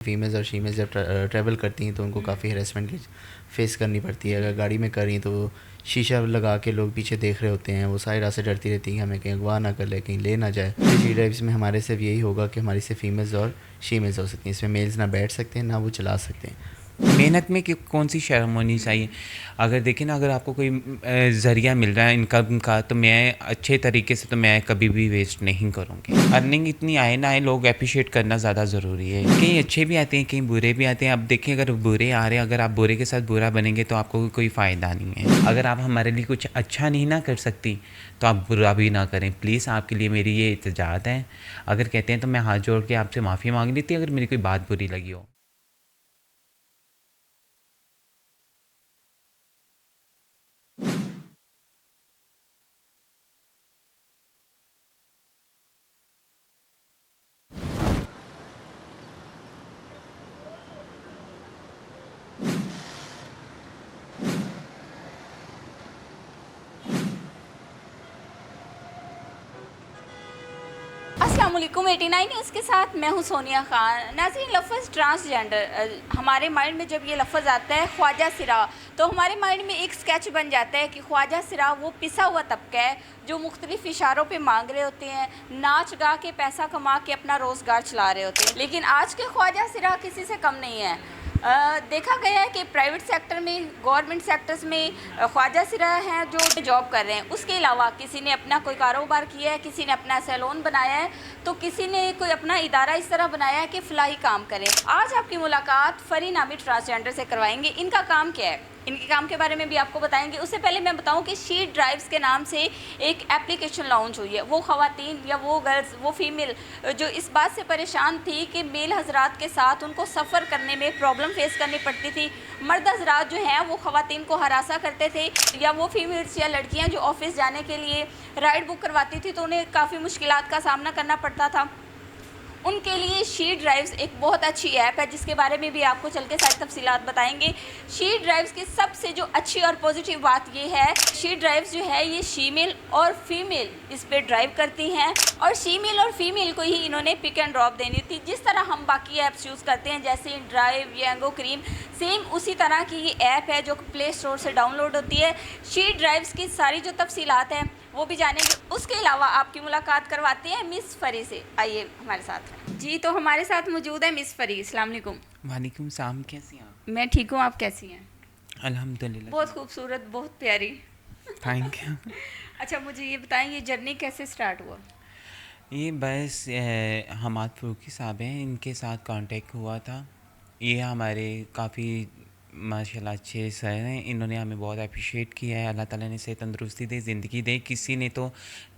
Females और शीमेल्स जब travel करती हैं तो उनको काफ़ी हेरेसमेंट की फेस करनी पड़ती है। अगर गाड़ी में कर रही हैं तो वो शीशा लगा के लोग पीछे देख रहे होते हैं, वो सारी रात से डरती रहती हैं कि हमें कहीं अगवा ना कर ले, कहीं ले ना जाए। जी ड्राइव्स में हमारे सिर्फ यही होगा कि हमारी सिर्फ फीमेल्स और शीमेल्स हो सकती हैं, इसमें मेल्स ना बैठ सकते हैं ना वो चला सकते हैं। मेहनत में कौन सी शर्म होनी चाहिए। अगर देखें ना, अगर आपको कोई ज़रिया मिल रहा है इनकम का, तो मैं अच्छे तरीके से तो मैं कभी भी वेस्ट नहीं करूँगी। अर्निंग इतनी आए ना आए, लोग अप्रिशिएट करना ज़्यादा ज़रूरी है। कहीं अच्छे भी आते हैं, कहीं बुरे भी आते हैं। अब देखें, अगर बुरे आ रहे हैं, अगर आप बुरे के साथ बुरा बनेंगे तो आपको कोई फ़ायदा नहीं है। अगर आप हमारे लिए कुछ अच्छा नहीं ना कर सकती तो आप बुरा भी ना करें प्लीज़। आपके लिए मेरी ये इल्तिजात है। अगर कहते हैं तो मैं हाथ जोड़ के आपसे माफ़ी मांग लेती अगर मेरी कोई बात बुरी लगी हो। अस्सलाम वालेकुम 89 न्यूज़ के साथ मैं हूं सोनिया ख़ान। नाज़रीन, लफ्ज़ ट्रांसजेंडर हमारे माइंड में जब ये लफ्ज़ आता है ख्वाजा सिरा, तो हमारे माइंड में एक स्केच बन जाता है कि ख्वाजा सिरा वो पिसा हुआ तबका है जो मुख्तलिफ इशारों पे मांग रहे होते हैं, नाच गा के पैसा कमा के अपना रोज़गार चला रहे होते हैं। लेकिन आज के ख्वाजा सिरा किसी से कम नहीं है। देखा गया है कि प्राइवेट सेक्टर में, गवर्नमेंट सेक्टर्स में ख्वाजा सिरा हैं जो जॉब कर रहे हैं। उसके अलावा किसी ने अपना कोई कारोबार किया है, किसी ने अपना सैलून बनाया है, तो किसी ने कोई अपना इदारा इस तरह बनाया है कि फ़लाही काम करें। आज आपकी मुलाकात फ़री नामी ट्रांसजेंडर से करवाएंगे। इनका काम क्या है, इनके काम के बारे में भी आपको बताएंगे। उससे पहले मैं बताऊं कि शी ड्राइव्स के नाम से एक एप्लीकेशन लॉन्च हुई है। वो ख़वातीन या वो गर्ल्स, वो फीमेल जो इस बात से परेशान थी कि मेल हजरात के साथ उनको सफ़र करने में प्रॉब्लम फेस करनी पड़ती थी। मर्द हजरात जो हैं वो ख़वातीन को हरासा करते थे, या वो फीमेल्स या लड़कियाँ जो ऑफिस जाने के लिए राइड बुक करवाती थी तो उन्हें काफ़ी मुश्किलात का सामना करना पड़ता था। उनके लिए शी ड्राइव्स एक बहुत अच्छी ऐप है जिसके बारे में भी आपको चल के सारी तफसीलात बताएंगे। शी ड्राइव्स की सबसे जो अच्छी और पॉजिटिव बात ये है, शी ड्राइव्स जो है ये शीमेल और फीमेल इस पर ड्राइव करती हैं, और शीमेल और फीमेल को ही इन्होंने पिक एंड ड्रॉप देनी थी। जिस तरह हम बाकी ऐप्स यूज़ करते हैं जैसे ड्राइव, यांगो, क्रीम, सेम उसी तरह की ये ऐप है जो प्ले स्टोर से डाउनलोड होती है। शी ड्राइव्स की सारी जो तफसीलात हैं वो भी जानेंगे। उसके अलावा आपकी मुलाकात करवाते हैं मिस फरी से। आइए हमारे साथ। जी, तो हमारे साथ मौजूद है मिस फरी। अस्सलाम वालेकुम। वालेकुम सलाम, कैसी हैं आप? मैं ठीक हूँ, आप कैसी हैं? अल्हम्दुलिल्लाह। बहुत खूबसूरत, बहुत प्यारी। Thank you. अच्छा, मुझे ये बताएं, ये जर्नी कैसे स्टार्ट हुआ? ये बस हमाद फ़ारूकी साहब हैं, इनके साथ कांटेक्ट हुआ था। ये हमारे काफ़ी माशाल्लाह अच्छे सर हैं। इन्होंने हमें बहुत अप्रिशिएट किया है। अल्लाह ताला ने सेहत तंदुरुस्ती दे, ज़िंदगी दे। किसी ने तो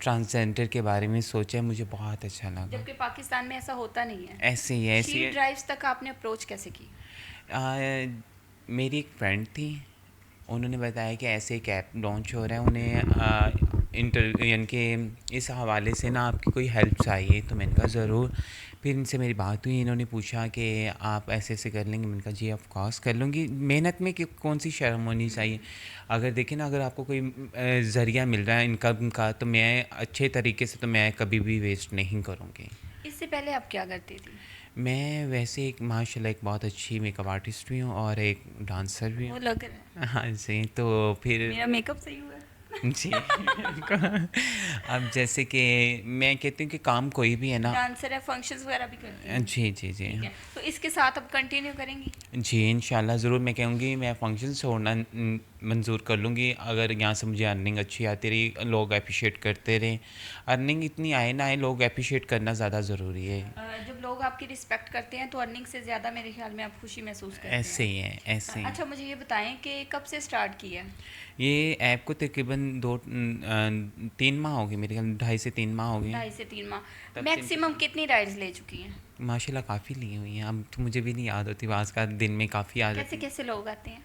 ट्रांसजेंडर के बारे में सोचा है, मुझे बहुत अच्छा लगा। जबकि पाकिस्तान में ऐसा होता नहीं है। ऐसे ही ऐसे शी ही ड्राइव्स तक आपने अप्रोच कैसे की? मेरी एक फ्रेंड थी, उन्होंने बताया कि ऐसे एक ऐप लॉन्च हो रहा है, उन्हें यानी कि इस हवाले से ना आपकी कोई हेल्प चाहिए। तो मैंने कहा ज़रूर। फिर इनसे मेरी बात हुई, इन्होंने पूछा कि आप ऐसे ऐसे कर लेंगे। मैंने कहा जी ऑफ कोर्स कर लूँगी। मेहनत में कौन सी शर्म होनी चाहिए। अगर देखें ना, अगर आपको कोई ज़रिया मिल रहा है इनकम का, तो मैं अच्छे तरीके से तो मैं कभी भी वेस्ट नहीं करूँगी। इससे पहले आप क्या करती थी? मैं वैसे एक माशाल्लाह एक बहुत अच्छी मेकअप आर्टिस्ट भी हूँ और एक डांसर भी वो हूँ। लग रहा है। हाँ जी, तो फिर मेरा मेकअप सही हुआ है? जी। अब जैसे कि मैं कहती हूँ कि काम कोई भी है ना। डांसर है, फंक्शंस वगैरह भी करती हैं? जी जी जी। ठीक है, तो इसके साथ अब कंटिन्यू करेंगी? जी इंशाल्लाह ज़रूर। मैं कहूँगी मैं फंक्शन छोड़ना मंजूर कर लूँगी अगर यहाँ से मुझे अर्निंग अच्छी आती रही, लोग अप्रिशिएट करते रहें। अर्निंग इतनी आए ना आए, लोग अप्रिशिएट करना ज़्यादा ज़रूरी है। जब लोग आपकी रिस्पेक्ट करते हैं तो अर्निंग से ज़्यादा मेरे ख्याल में आप खुशी महसूस करते ऐसे हैं। ही है, ऐसे ही। अच्छा, मुझे ये बताएं कि कब से स्टार्ट किया? ये ऐप को तकरीबन 3 माह हो गए, मेरे ख्याल 2.5 से 3 माह हो गए। 2.5 से 3 माह। तब से मैक्सिमम कितनी राइड्स ले चुकी हैं? माशाल्लाह काफ़ी ली हुई हैं। अब तो मुझे भी नहीं याद होती, आज का दिन में काफ़ी याद कैसे आती। कैसे लोग आते हैं?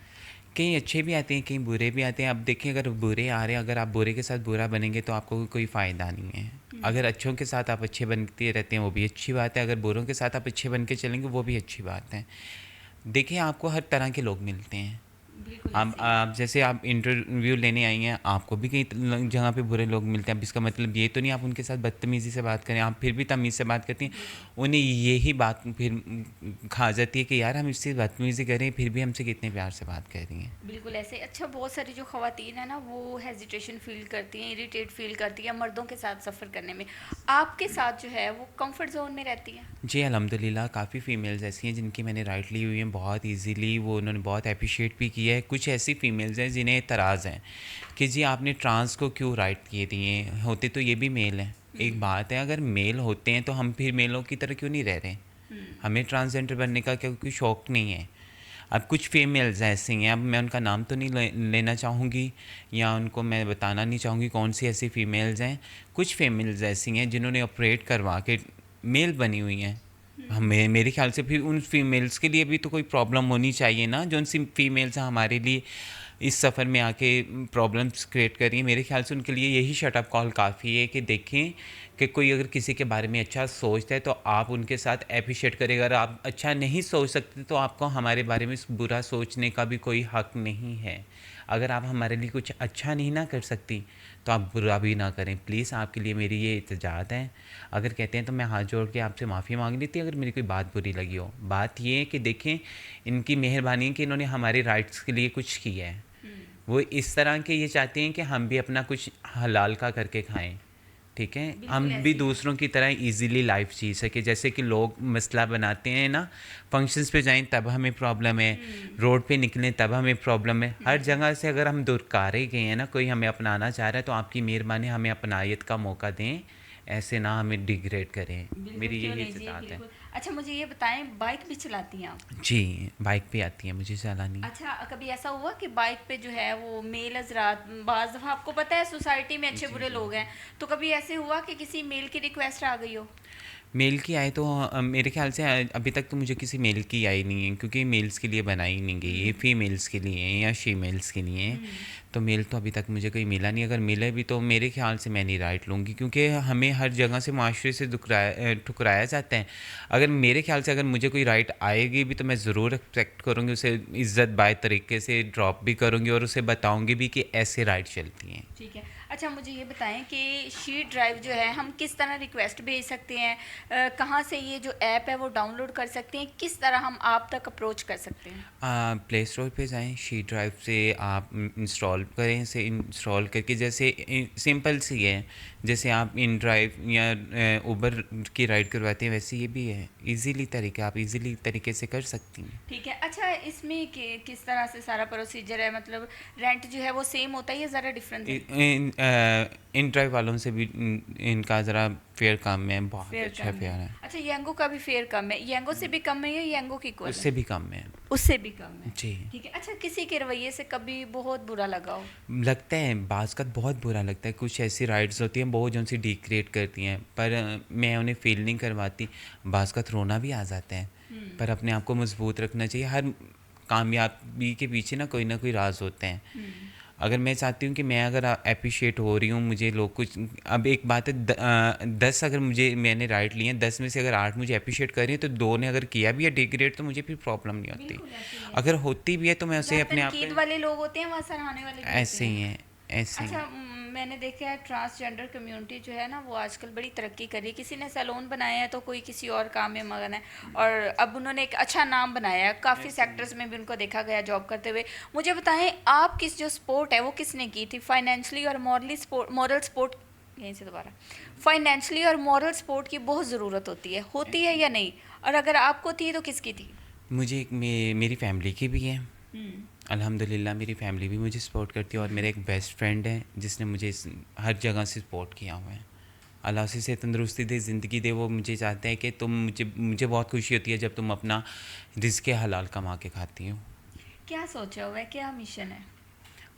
कहीं अच्छे भी आते हैं, कहीं बुरे भी आते हैं। अब देखें, अगर बुरे आ रहे हैं, अगर आप बुरे के साथ बुरा बनेंगे तो आपको कोई फ़ायदा नहीं है। अगर अच्छों के साथ आप अच्छे बनते रहते हैं वो भी अच्छी बात है, अगर बुरों के साथ आप अच्छे बन के चलेंगे वो भी अच्छी बात है। देखिए, आपको हर तरह के लोग मिलते हैं। बिल्कुल आप ऐसे ही। आप जैसे आप इंटरव्यू लेने आई हैं, आपको भी कई जगह पे बुरे लोग मिलते हैं। अब इसका मतलब ये तो नहीं आप उनके साथ बदतमीज़ी से बात करें, आप फिर भी तमीज़ से बात करती हैं। उन्हें यही बात फिर खा जाती है कि यार हम इससे बदतमीज़ी करें, फिर भी हमसे कितने प्यार से बात कर रही हैं। बिल्कुल ऐसे। अच्छा, बहुत सारी जो ख़वातीन है ना वो हेजिटेशन फील करती हैं, इरिटेट फील करती हैं मर्दों के साथ सफ़र करने में। आपके साथ जो है वो कंफर्ट जोन में रहती हैं? जी अल्हम्दुलिल्लाह, काफ़ी फ़ीमेल्स ऐसी हैं जिनकी मैंने राइट ली हुई हैं बहुत इजीली, वो उन्होंने बहुत अप्रिशिएट भी किया है। कुछ ऐसी फ़ीमेल्स हैं जिन्हें एतराज़ हैं कि जी आपने ट्रांस को क्यों राइट किए दिए, होते तो ये भी मेल हैं। एक बात है, अगर मेल होते हैं तो हम फिर मेलों की तरह क्यों नहीं रह रहे? हमें ट्रांसजेंडर बनने का क्या कोई शौक़ नहीं है? अब कुछ फीमेल्स ऐसी हैं, अब मैं उनका नाम तो नहीं लेना चाहूँगी या उनको मैं बताना नहीं चाहूँगी कौन सी ऐसी फ़ीमेल्स हैं। कुछ फीमेल्स ऐसी हैं जिन्होंने ऑपरेट करवा के मेल बनी हुई हैं। हमें मेरे ख्याल से फिर उन फीमेल्स के लिए भी तो कोई प्रॉब्लम होनी चाहिए ना, जो उन फीमेल्स हैं हमारे लिए इस सफ़र में आके प्रॉब्लम्स क्रिएट कर रही हैं। मेरे ख्याल से उनके लिए यही शटअप कॉल काफ़ी है कि देखें कि कोई अगर किसी के बारे में अच्छा सोचता है तो आप उनके साथ एप्रिशिएट करें। अगर आप अच्छा नहीं सोच सकते तो आपको हमारे बारे में बुरा सोचने का भी कोई हक़ नहीं है। अगर आप हमारे लिए कुछ अच्छा नहीं ना कर सकती तो आप बुरा भी ना करें प्लीज़। आपके लिए मेरी ये इल्तिजात है। अगर कहते हैं तो मैं हाथ जोड़ के आपसे माफ़ी मांग लेती अगर मेरी कोई बात बुरी लगी हो। बात ये है कि देखें, इनकी मेहरबानी कि इन्होंने हमारे राइट्स के लिए कुछ किया है। वो इस तरह के ये चाहते हैं कि हम भी अपना कुछ हलाल का करके खाएं, ठीक है, हम भी दूसरों की तरह इजीली लाइफ जी सके। जैसे कि लोग मसला बनाते हैं ना, फंक्शंस पे जाएं तब हमें प्रॉब्लम है, रोड पे निकलें तब हमें प्रॉब्लम है। हर जगह से अगर हम दुरकारे गए हैं ना, कोई हमें अपनाना चाह रहा है तो आपकी मेहरबानी हमें अपनायत का मौका दें, ऐसे ना हमें डिग्रेड करें। मेरी यही इजाज़त है। अच्छा, मुझे ये बताएं, बाइक भी चलाती हैं आप? जी बाइक पे आती है मुझे चलानी। अच्छा, कभी ऐसा हुआ कि बाइक पे जो है वो मेल हजरात, बाज़ दफ़ा आपको पता है सोसाइटी में अच्छे बुरे लोग हैं, तो कभी ऐसे हुआ कि किसी मेल की रिक्वेस्ट आ गई हो? मेल की आई तो मेरे ख्याल से अभी तक तो मुझे किसी मेल की आई नहीं है, क्योंकि मेल्स के लिए बनाई नहीं गई, ये फीमेल्स के लिए हैं या शीमेल्स के लिए हैं। तो मेल तो अभी तक मुझे कोई मिला नहीं। अगर मिले भी तो मेरे ख्याल से मैं नहीं राइट लूँगी, क्योंकि हमें हर जगह से माशरे से ठुकराया जाता है। अगर मेरे ख्याल से अगर मुझे कोई राइट आएगी भी तो मैं ज़रूर एक्सपेक्ट करूँगी, उसे इज़्ज़त बाय तरीके से ड्रॉप भी करूँगी और उसे बताऊँगी भी कि ऐसे राइट चलती हैं। ठीक है। अच्छा, मुझे ये बताएं कि शी ड्राइव जो है हम किस तरह रिक्वेस्ट भेज सकते हैं, कहाँ से ये जो ऐप है वो डाउनलोड कर सकते हैं, किस तरह हम आप तक अप्रोच कर सकते हैं? प्ले स्टोर पे जाएं, शी ड्राइव से आप इंस्टॉल करें। इसे इंस्टॉल करके जैसे सिंपल सी है, जैसे आप इन ड्राइव या उबर की राइड करवाते हैं वैसे ये भी है। इजीली तरीका, आप इजीली तरीके से कर सकती हैं। ठीक है। अच्छा, इसमें किस तरह से सारा प्रोसीजर है, मतलब रेंट जो है वो सेम होता है या ज़रा डिफरेंट है? इन ड्राइव वालों से भी इनका ज़रा फेयर कम है, बहुत फेयर अच्छा कम है। फेयर है। अच्छा, येंगो का भी फेयर कम है? येंगो से भी कम है या येंगो की इक्वल उससे है? भी कम है। उससे भी कम है। जी ठीक है। अच्छा, किसी के रवैये से कभी बहुत बुरा लगा हो? लगता है, बाज़ का बहुत बुरा लगता है। कुछ ऐसी राइड्स होती हैं बहुत जो उनसे डिग्रेड करती हैं, पर मैं उन्हें फील नहीं करवाती। बाज़ का रोना भी आ जाता है, पर अपने आप को मजबूत रखना चाहिए। हर कामयाबी के पीछे ना कोई राज होते हैं। अगर मैं चाहती हूँ कि मैं अगर अप्रिशिएट हो रही हूँ, मुझे लोग कुछ, अब एक बात है 10 अगर मैंने राइट लिए हैं, 10 में से अगर 8 मुझे अप्रिशिएट कर रही हैं तो 2 ने अगर किया भी है डिग्रेड तो मुझे फिर प्रॉब्लम नहीं होती। बिल्कुल ऐसे ही है। अगर होती भी है तो मैं उसे अपने आप तनकीद पे वाले लोग होते हैं, वहाँ सराहने वाले भी होते ऐसे ही हैं, ऐसे ही अच्छा, हैं। मैंने देखा है ट्रांसजेंडर कम्युनिटी जो है ना वो आजकल बड़ी तरक्की कर रही है। किसी ने सैलून बनाया है तो कोई किसी और काम में मगन है, और अब उन्होंने एक अच्छा नाम बनाया है। काफ़ी सेक्टर्स में भी उनको देखा गया जॉब करते हुए। मुझे बताएं, आप किस जो स्पोर्ट है वो किसने की थी, फाइनेंशली और मॉरल सपोर्ट, यहीं से दोबारा, फाइनेंशली और मॉरल सपोर्ट की बहुत ज़रूरत होती है या नहीं, और अगर आपको थी तो किसकी थी? मुझे मेरी फैमिली की भी है अल्हम्दुलिल्लाह। मेरी फैमिली भी मुझे सपोर्ट करती है और मेरा एक बेस्ट फ्रेंड है जिसने मुझे हर जगह से सपोर्ट किया हुआ है। अल्लाह से तंदुरुस्ती दे, ज़िंदगी दे। वो मुझे चाहते हैं कि तुम मुझे बहुत खुशी होती है जब तुम अपना रिज़्क़ हलाल कमा के खाती हो। क्या सोचा हुआ है, क्या मिशन है?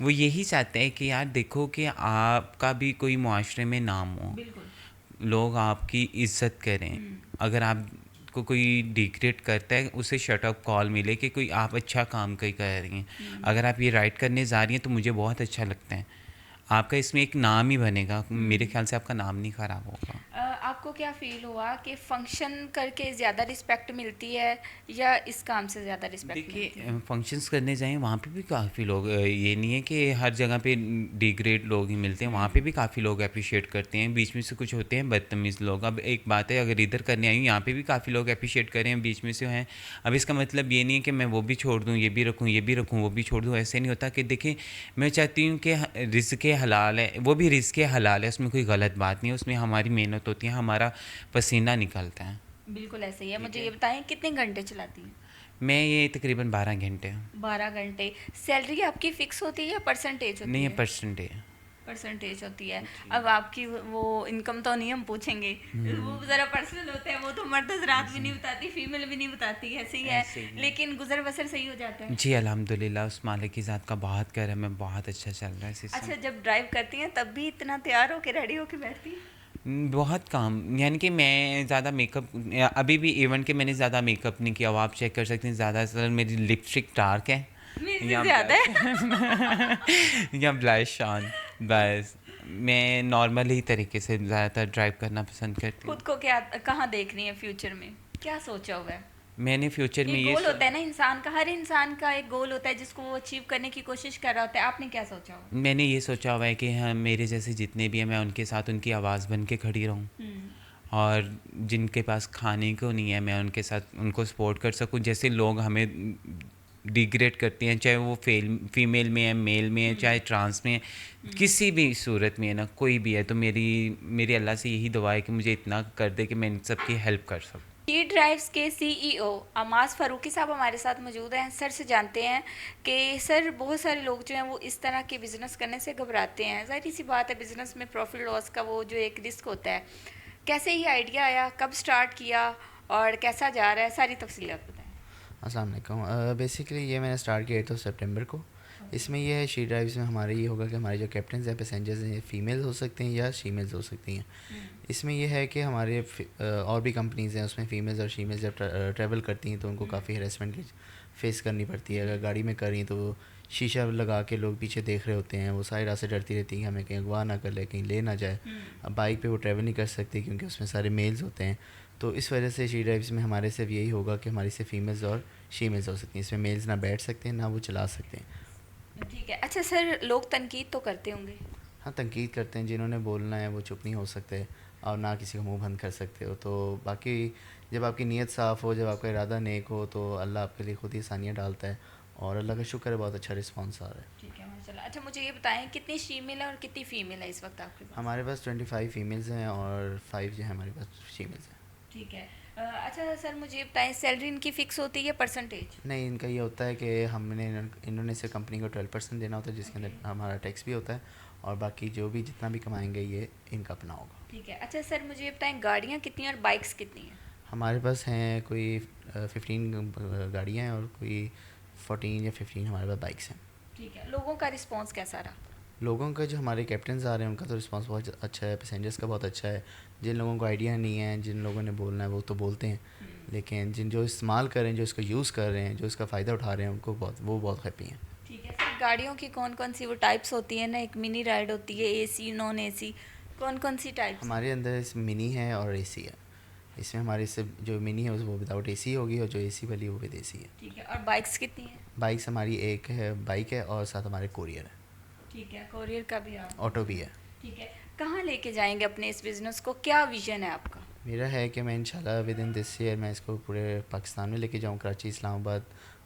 वो यही चाहते हैं कि यार देखो कि आपका भी कोई मुआशरे में नाम हो, बिल्कुल। लोग आपकी इज़्ज़त करें। अगर आपको कोई डिग्रेड करता है उसे शट अप कॉल मिले कि कोई आप अच्छा काम कहीं कर रही हैं। अगर आप ये राइट करने जा रही हैं तो मुझे बहुत अच्छा लगता है। आपका इसमें एक नाम ही बनेगा, मेरे ख्याल से आपका नाम नहीं ख़राब होगा। आप आपको क्या फील हुआ कि फंक्शन करके ज़्यादा रिस्पेक्ट मिलती है या इस काम से ज़्यादा रिस्पेक्ट मिलती है? देखिए फंक्शंस करने जाएँ वहाँ पे भी काफ़ी लोग ये नहीं है कि हर जगह पे डिग्रेड लोग ही मिलते हैं, वहाँ पे भी काफ़ी लोग अप्रिशिएट करते हैं, बीच में से कुछ होते हैं बदतमीज़ लोग। अब एक बात है, अगर इधर करने आई हूँ यहाँ पे भी काफ़ी लोग अप्रिशिएट कर रहे हैं, बीच में से हैं। अब इसका मतलब ये नहीं है कि मैं वो भी छोड़ दूँ, ये भी रखूँ, ये भी रखूँ, वो भी छोड़ दूँ, ऐसे नहीं होता। कि देखिए मैं चाहती हूँ कि रिज़्क़ हलाल है, वो भी रिज़्क़ हलाल है, उसमें कोई गलत बात नहीं है, उसमें हमारी मेहनत होती है, हमारा पसीना निकलता है। बिल्कुल ऐसे ही है। मुझे ये बताएं कितने घंटे चलाती हैं? मैं ये तकरीबन 12 घंटे। 12 घंटे। सैलरी आपकी फिक्स होती है या परसेंटेज होती नहीं, ये है? परसेंट है। परसेंटेज होती है। अब आपकी वो इनकम तो नहीं हम पूछेंगे, वो ज़रा पर्सनल होता है, वो तो मर्द हज़रात भी नहीं बताती, फीमेल भी नहीं बताती, ऐसे ही है। ऐसे ही है। लेकिन गुजर बसर सही हो जाता है। जी अल्हम्दुलिल्लाह, उस मालिक की ज़ात का बहुत करम है, बहुत अच्छा चल रहा है सिस्टम। अच्छा, जब ड्राइव करती हैं तब भी इतना तैयार होके रेडी होके बैठती हैं? बहुत काम, यानी कि मैं ज़्यादा मेकअप अभी भी इवन कि मैंने ज़्यादा मेकअप नहीं किया, वो आप चेक कर सकते हैं। ज़्यादातर मेरी लिपस्टिक डार्क है मेरे से या ज़्यादा है। ब्लश या ब्लश ऑन, बस। मैं नॉर्मल ही तरीके से ज़्यादातर ड्राइव करना पसंद करती हूँ। खुद को क्या कहाँ देख रही हैं फ्यूचर में? क्या सोचा हुआ है? मैंने फ्यूचर में एक ये गोल होता है ना इंसान का, हर इंसान का एक गोल होता है जिसको वो अचीव करने की कोशिश कर रहा होता है। आपने क्या सोचा हुआ? मैंने ये सोचा हुआ है कि हाँ, मेरे जैसे जितने भी हैं मैं उनके साथ उनकी आवाज़ बन के खड़ी रहूँ, और जिनके पास खाने को नहीं है मैं उनके साथ उनको सपोर्ट कर सकूं। जैसे लोग हमें डिग्रेड करते हैं, चाहे वो फीमेल में है, मेल में है, चाहे ट्रांस में है, किसी भी सूरत में है ना, कोई भी है, तो मेरी अल्लाह से यही दुआ है कि मुझे इतना कर दे कि मैं इन सबकी हेल्प कर सकूँ। टी ड्राइव्स के सीईओ अमास फारूकी साहब हमारे साथ मौजूद हैं। सर से जानते हैं कि सर, बहुत सारे लोग जो हैं वो इस तरह के बिज़नेस करने से घबराते हैं। ज़ाहिर सी बात है, बिज़नेस में प्रॉफिट लॉस का वो जो एक रिस्क होता है। कैसे ये आइडिया आया, कब स्टार्ट किया और कैसा जा रहा है, सारी तफसीलात बताएं। अस्सलाम वालेकुम। बेसिकली ये मैंने स्टार्ट किया 8 सितंबर को। इसमें ये है, शी ड्राइव्स में हमारे ये होगा कि हमारे जो कैप्टन हैं, पैसेंजर्स हैं, ये फ़ीमेल्स हो सकते हैं या शीमेल्स हो सकती हैं। इसमें यह है कि हमारे और भी कंपनीज़ हैं, उसमें फ़ीमेल्स और शीमेल्स जब ट्रैवल करती हैं तो उनको काफ़ी हेरेसमेंट की फेस करनी पड़ती है। अगर गाड़ी में कर रही हैं तो शीशा लगा के लोग पीछे देख रहे होते हैं, वो सारी रात से डरती रहती हैं हमें कहीं अगवा ना कर ले, कहीं ले ना जाए। अब बाइक पे वो ट्रैवल नहीं कर सकती क्योंकि उसमें सारे मेल्स होते हैं। तो इस वजह से शी ड्राइव्स में हमारे सिर्फ यही होगा कि हमारी सिर्फ फीमेल्स और शीमेल्स हो सकती हैं। इसमें मेल्स ना बैठ सकते हैं ना वो चला सकते हैं। ठीक है। अच्छा सर, लोग तनकीद तो करते होंगे? हाँ, तनकीद करते हैं। जिन्होंने बोलना है वो चुप नहीं हो सकते और ना किसी का मुंह बंद कर सकते हो। तो बाकी जब आपकी नीयत साफ़ हो, जब आपका इरादा नेक हो, तो अल्लाह आपके लिए खुद ही आसानियाँ डालता है और अल्लाह का शुक्र है, बहुत अच्छा रिस्पॉन्स आ रहा है। ठीक है, माशाल्लाह। अच्छा, मुझे ये बताएं कितनी फीमेल है और कितनी फ़ीमेल है इस वक्त आपके पास? हमारे पास 25 फ़ीमेल्स हैं और 5 जो है हमारे पास शीमेल्स हैं। ठीक है। अच्छा सर, मुझे ये बताएं सैलरी इनकी फ़िक्स होती है या परसेंटेज? नहीं, इनका ये होता है कि हमने इन्होंने से कंपनी को 12% देना होता है, जिसके अंदर हमारा टैक्स भी होता है और बाकी जो भी जितना भी कमाएंगे ये इनका अपना होगा। ठीक है। अच्छा सर, मुझे ये बताएं गाड़ियाँ कितनी हैं और बाइक्स कितनी हैं? हमारे पास हैं कोई 15 गाड़ियाँ हैं और कोई 14 या 15 हमारे पास बाइक्स हैं। ठीक है। लोगों का रिस्पॉन्स कैसा रहा? लोगों का, जो हमारे कैप्टन्स आ रहे हैं उनका तो रिस्पांस बहुत अच्छा है, पैसेंजर्स का बहुत अच्छा है। जिन लोगों को आइडिया नहीं है, जिन लोगों ने बोलना है वो तो बोलते हैं, लेकिन जो इस्तेमाल कर रहे हैं, जो इसका यूज़ कर रहे हैं, जो इसका फ़ायदा उठा रहे हैं, उनको बहुत हैप्पी हैं। ठीक है सर, गाड़ियों की कौन कौन सी वो टाइप्स होती हैं ना? एक मिनी राइड होती है, एसी, नॉन एसी, कौन कौन सी टाइप्स? हमारे अंदर इस मिनी है और एसी है। इसमें हमारे से जो मिनी है वो विदाउट एसी होगी और जो एसी वाली है वो विद एसी है। ठीक है। और बाइक्स कितनी हैं? बाइक्स हमारी एक है, बाइक है और साथ हमारे कोरियर है, ठीक है। कोरियर का भी आप? ऑटो भी है। ठीक है। कहाँ लेके जाएंगे अपने इस बिज़नेस को, क्या विजन है आपका? मेरा है कि मैं इंशाल्लाह विद इन दिस ईयर मैं इसको पूरे पाकिस्तान में लेके जाऊँ, कराची, इस्लामाबाद,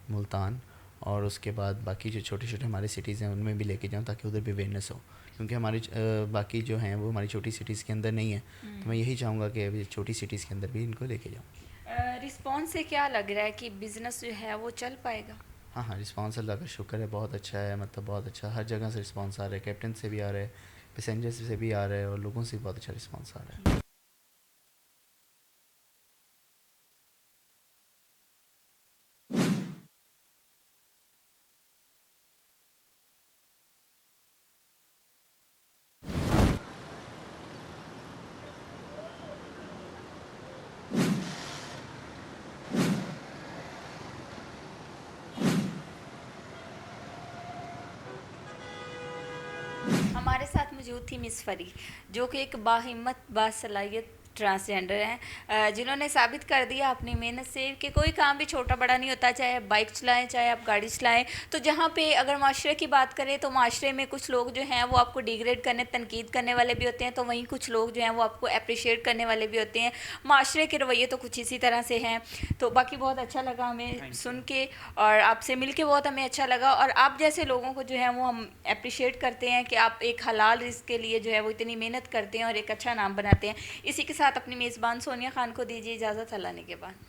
मुल्तान, और उसके बाद बाकी जो छोटे छोटे हमारे सिटीज़ हैं उनमें भी लेके जाऊँ ताकि उधर भी अवेयरनेस हो, क्योंकि हमारी बाकी जो हैं वो हमारी छोटी सिटीज़ के अंदर नहीं है। तो मैं यही चाहूँगा कि अभी छोटी सिटीज़ के अंदर भी इनको लेके जाऊँ। रिस्पॉन्स से क्या लग रहा है कि बिज़नेस जो है वो चल पाएगा? हाँ, रिस्पांस अल्लाह का शुक्र है, बहुत अच्छा है, मतलब बहुत अच्छा, हर जगह से रिस्पांस आ रहा है, कैप्टन से भी आ रहा है, पैसेंजर्स से भी आ रहा है और लोगों से भी बहुत अच्छा रिस्पांस आ रहा है। हमारे साथ मौजूद थी मिस फरी, जो कि एक बाहिम्मत, बासलाहियत ट्रांसजेंडर हैं, जिन्होंने साबित कर दिया अपनी मेहनत से कि कोई काम भी छोटा बड़ा नहीं होता, चाहे आप बाइक चलाएं चाहे आप गाड़ी चलाएं। तो जहाँ पे अगर माशरे की बात करें तो माशरे में कुछ लोग जो हैं वो आपको डिग्रेड करने, तनकीद करने वाले भी होते हैं, तो वहीं कुछ लोग जो हैं वो आपको अप्रिशिएट करने वाले भी होते हैं। माशरे के रवैये तो कुछ इसी तरह से हैं। तो बाकी बहुत अच्छा लगा हमें सुन के, और आपसे मिल के बहुत हमें अच्छा लगा। और आप जैसे लोगों को जो है वो हम अप्रिशिएट करते हैं कि आप एक हलाल रिज़्क के लिए जो है वो इतनी मेहनत करते हैं और एक अच्छा नाम बनाते हैं। इसी के साथ अपनी मेज़बान सोनिया खान को दीजिए इजाज़त, अल्लाह ने के बाद।